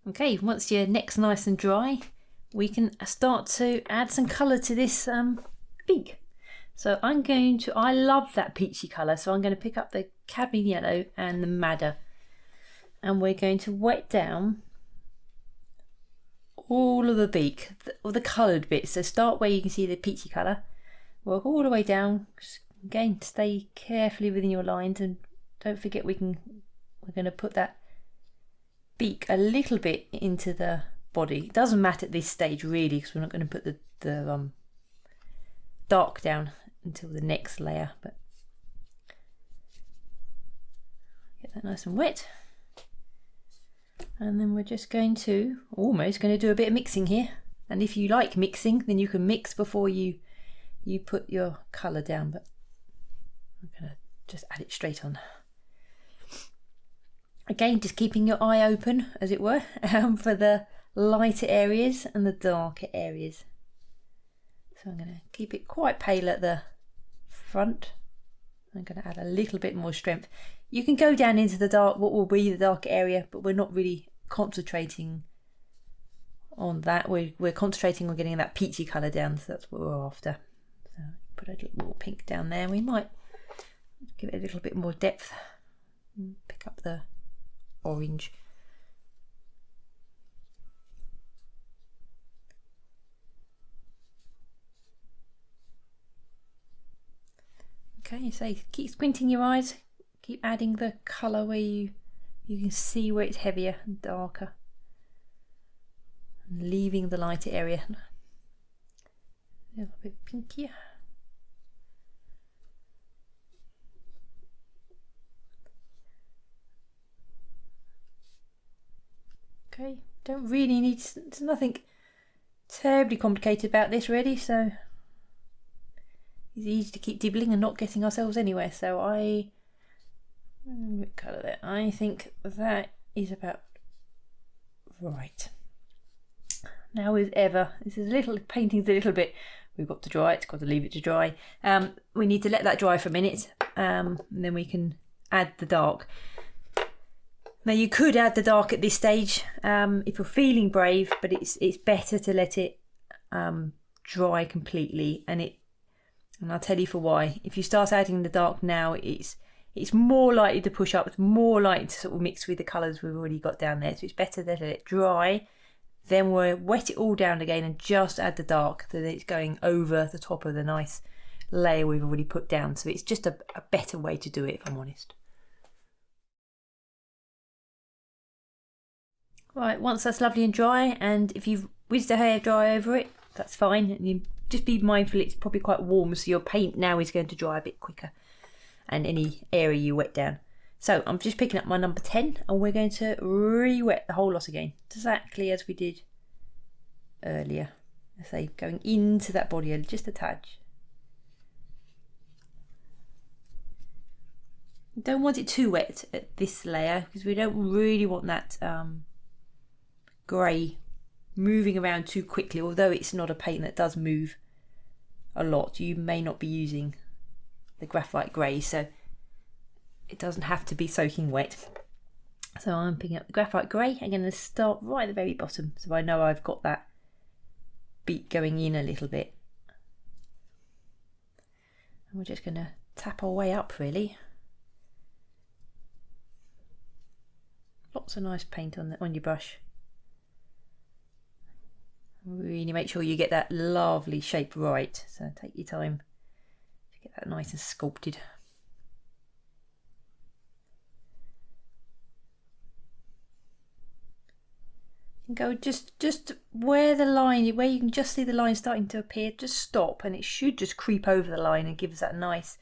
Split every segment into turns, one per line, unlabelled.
Okay, once your neck's nice and dry, we can start to add some colour to this beak. So I love that peachy colour, so I'm going to pick up the cadmium yellow and the madder, and we're going to wet down all of the beak, or the coloured bits. So start where you can see the peachy colour, work all the way down. Again, stay carefully within your lines, and don't forget we're going to put that beak a little bit into the body. It doesn't matter at this stage really, because we're not going to put the dark down until the next layer, but get that nice and wet. And then we're just going to do a bit of mixing here, and if you like mixing, then you can mix before you put your colour down, but I'm going to just add it straight on. Again, just keeping your eye open, as it were, for the lighter areas and the darker areas. So I'm going to keep it quite pale at the front. I'm going to add a little bit more strength. You can go down into the dark, what will be the dark area, but we're not really concentrating on that. We're concentrating on getting that peachy colour down, so that's what we're after. So put a little more pink down there. We might give it a little bit more depth. Pick up the orange. Okay, so keep squinting your eyes, keep adding the colour where you can see where it's heavier and darker, and leaving the lighter area a little bit pinkier. Okay, don't really need, there's nothing terribly complicated about this really, so it's easy to keep dibbling and not getting ourselves anywhere. So what colour there? I think that is about right. Now as ever, this is painting's a little bit, we've got to dry it, got to leave it to dry. We need to let that dry for a minute, and then we can add the dark. Now you could add the dark at this stage if you're feeling brave, but it's better to let it dry completely, and I'll tell you for why. If you start adding the dark now, it's more likely to push up, it's more likely to sort of mix with the colours we've already got down there. So it's better to let it dry, then we'll wet it all down again and just add the dark, so that it's going over the top of the nice layer we've already put down. So it's just a better way to do it, if I'm honest. Right, once that's lovely and dry, and if you've whizzed a hairdryer over it, that's fine. And you just be mindful it's probably quite warm, so your paint now is going to dry a bit quicker, and any area you wet down. So I'm just picking up my number 10, and we're going to re-wet the whole lot again, exactly as we did earlier. I say going into that body just a touch. You don't want it too wet at this layer, because we don't really want that grey moving around too quickly. Although it's not a paint that does move a lot, you may not be using the graphite grey, so it doesn't have to be soaking wet. So I'm picking up the graphite grey. I'm going to start right at the very bottom, so I know I've got that beak going in a little bit, and we're just going to tap our way up really. Lots of nice paint on your brush. Really make sure you get that lovely shape right, so take your time to get that nice and sculpted. And go just where you can just see the line starting to appear, just stop, and it should just creep over the line and give us that nice,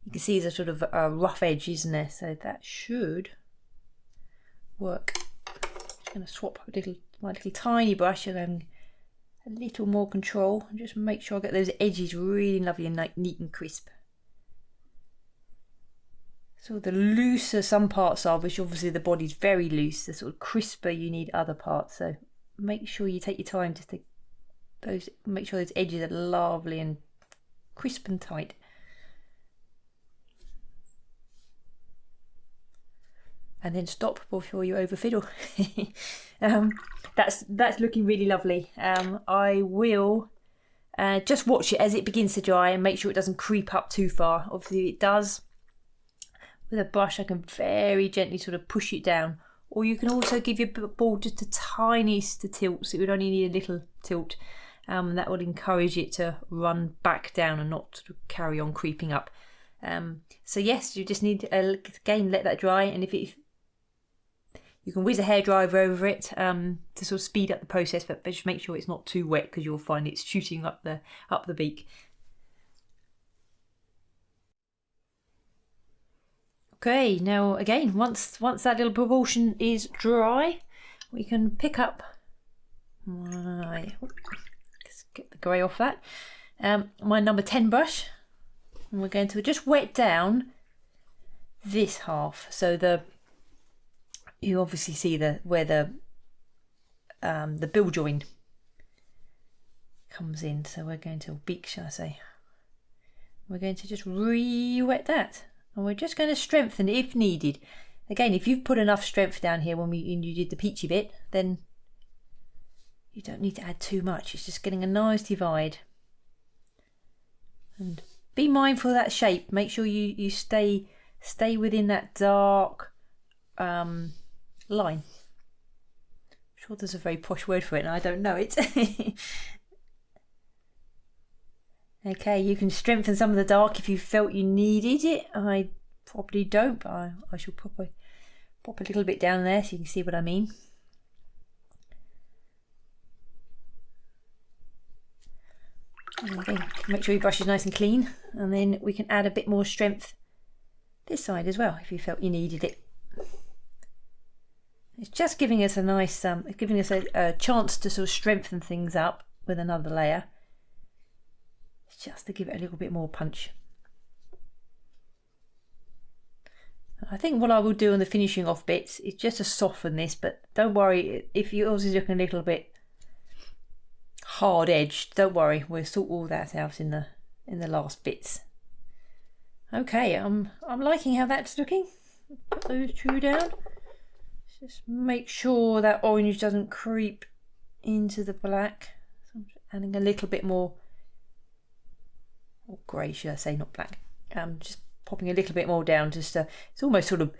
you can see there's a sort of a rough edge, isn't there? So that should work. Just going to swap my little tiny brush and then a little more control, and just make sure I get those edges really lovely and neat and crisp. So the looser some parts are, which obviously the body's very loose, the sort of crisper you need other parts. So make sure you take your time to make sure those edges are lovely and crisp and tight. and then stop before you overfiddle. That's looking really lovely. I will just watch it as it begins to dry and make sure it doesn't creep up too far. Obviously, if it does, with a brush I can very gently sort of push it down. Or you can also give your ball just the tiniest tilt, so it would only need a little tilt. And that would encourage it to run back down and not sort of carry on creeping up. So yes, you just need to again let that dry, and if you can whiz a hairdryer over it to sort of speed up the process, but just make sure it's not too wet because you'll find it's shooting up the beak. Okay, now again, once that little proportion is dry, we can pick up my, let's get the grey off that, my number 10 brush, and we're going to just wet down this half. So you obviously see where the bill join comes in. So we're going to, beak shall I say, we're going to just re-wet that. And we're just going to strengthen it if needed. Again, if you've put enough strength down here when you did the peachy bit, then you don't need to add too much. It's just getting a nice divide. And be mindful of that shape. Make sure you stay within that dark line. I'm sure there's a very posh word for it and I don't know it. Okay, you can strengthen some of the dark if you felt you needed it. I probably don't, but I shall pop a little bit down there so you can see what I mean. And again, make sure your brush is nice and clean, and then we can add a bit more strength this side as well if you felt you needed it. It's just giving us a nice, giving us a chance to sort of strengthen things up with another layer. Just to give it a little bit more punch. I think what I will do on the finishing off bits is just to soften this, but don't worry if yours is looking a little bit hard edged, don't worry, we'll sort all that out in the last bits. Okay, I'm liking how that's looking. Put those two down. Just make sure that orange doesn't creep into the black. So I'm just adding a little bit more, or grey should I say, not black. Just popping a little bit more down, just it's almost sort of,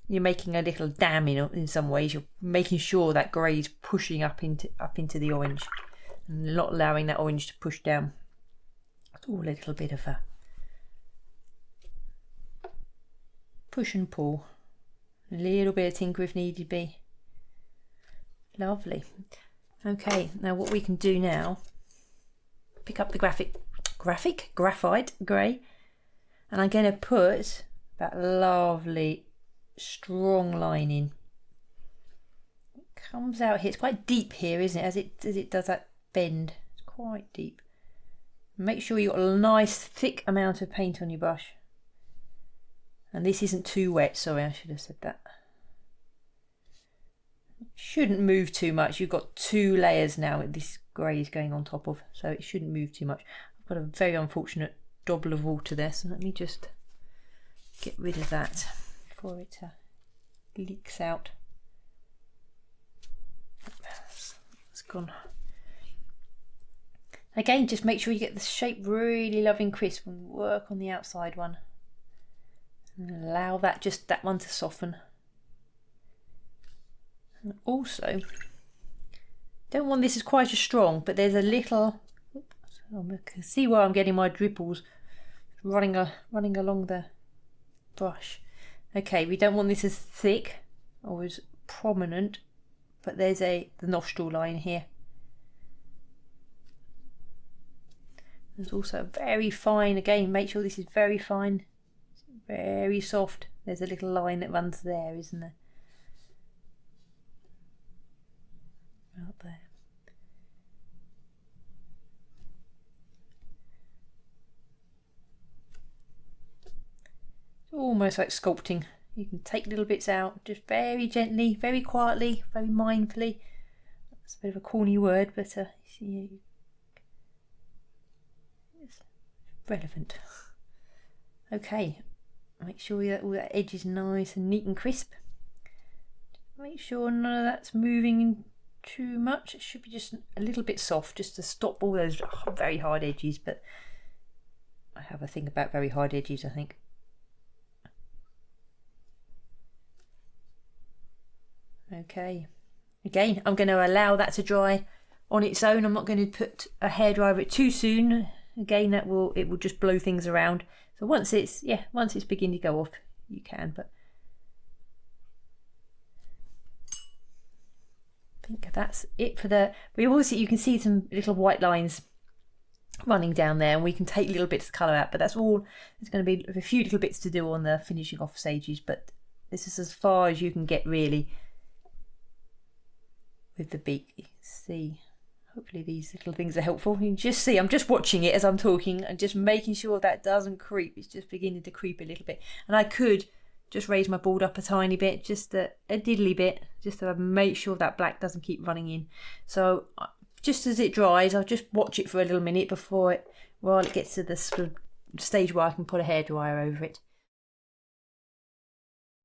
you're making a little dam in some ways. You're making sure that grey is pushing up into the orange and not allowing that orange to push down. It's all a little bit of a push and pull, a little bit of tinker if needed be. Lovely. Okay, now what we can do now, pick up the graphite grey, and I'm going to put that lovely strong line in. It comes out here, it's quite deep here, isn't it, as it does that bend. It's quite deep. Make sure you've got a nice thick amount of paint on your brush, and this isn't too wet. Sorry, I should have said that. Shouldn't move too much. You've got 2 layers now this grey is going on top of, so it shouldn't move too much. I've got a very unfortunate dobble of water there, so let me just get rid of that before it leaks out. It's gone. Again, just make sure you get the shape really lovely and crisp and work on the outside one. And allow that one to soften. And also, don't want this as quite as strong, but there's a little, I can see where I'm getting my dribbles running along the brush. Okay, we don't want this as thick or as prominent, but there's the nostril line here. There's also very fine, again, make sure this is very fine, very soft. There's a little line that runs there, isn't there? Out there. It's almost like sculpting. You can take little bits out, just very gently, very quietly, very mindfully. That's a bit of a corny word, but it's relevant. Okay, make sure that all that edge is nice and neat and crisp. Make sure none of that's moving too much. It should be just a little bit soft, just to stop all those very hard edges, but I have a thing about very hard edges, I think. Okay, again, I'm going to allow that to dry on its own. I'm not going to put a hairdryer over it too soon. Again, it will just blow things around. So once it's beginning to go off, you can. But I think that's it for the. We also, you can see some little white lines running down there, and we can take little bits of colour out. But that's all. There's going to be a few little bits to do on the finishing off stages, but this is as far as you can get really with the beak. You can see. Hopefully these little things are helpful. You can just see, I'm just watching it as I'm talking and just making sure that doesn't creep. It's just beginning to creep a little bit. And I could just raise my board up a tiny bit, just a diddly bit, just to make sure that black doesn't keep running in. So just as it dries, I'll just watch it for a little minute while it gets to the sort of stage where I can put a hairdryer over it.